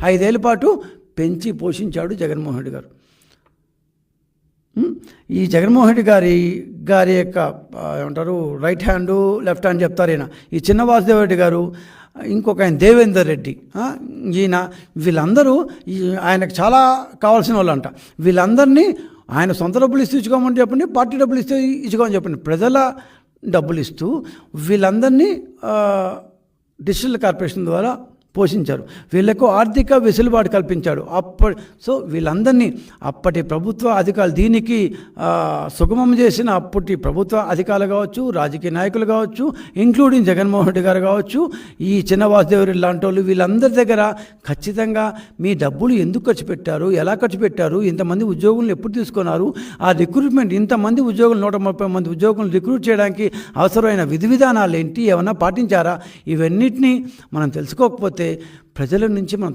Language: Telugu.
5 ఏళ్ల పాటు పెంచి పోషించాడు జగన్మోహన్ రెడ్డి గారు. ఈ జగన్మోహన్ రెడ్డి గారి యొక్క ఏమంటారు రైట్ హ్యాండ్ లెఫ్ట్ హ్యాండ్ చెప్తారు ఈయన. ఈ చిన్న వాసుదేవ్ రెడ్డి గారు, ఇంకొక ఆయన దేవేందర్ రెడ్డి, ఈయన, వీళ్ళందరూ ఆయనకు చాలా కావాల్సిన వాళ్ళు అంట. వీళ్ళందరినీ ఆయన సొంత డబ్బులు ఇస్తూ ఇచ్చుకోమని చెప్పండి, పార్టీ డబ్బులు ఇస్తూ ఇచ్చుకోమని చెప్పండి, ప్రజల డబ్బులు ఇస్తూ వీళ్ళందరినీ డిజిటల్ కార్పొరేషన్ ద్వారా పోషించారు. వీళ్లకు ఆర్థిక వెసులుబాటు కల్పించాడు. సో వీళ్ళందరినీ అప్పటి ప్రభుత్వ అధికారులు, దీనికి సుగమం చేసిన అప్పటి ప్రభుత్వ అధికారులు కావచ్చు, రాజకీయ నాయకులు కావచ్చు, ఇంక్లూడింగ్ జగన్మోహన్ రెడ్డి గారు కావచ్చు, ఈ చిన్న వాసుదేవరెడ్డి లాంటి వాళ్ళు, వీళ్ళందరి దగ్గర ఖచ్చితంగా మీ డబ్బులు ఎందుకు ఖర్చు పెట్టారు, ఎలా ఖర్చు పెట్టారు, ఇంతమంది ఉద్యోగులను ఎప్పుడు తీసుకున్నారు, ఆ రిక్రూట్మెంట్, ఇంతమంది ఉద్యోగులు 130 మంది ఉద్యోగులను రిక్రూట్ చేయడానికి అవసరమైన విధి విధానాలు ఏంటి, ఏమన్నా పాటించారా, ఇవన్నిటినీ మనం తెలుసుకోకపోతే ప్రజల నుంచి మనం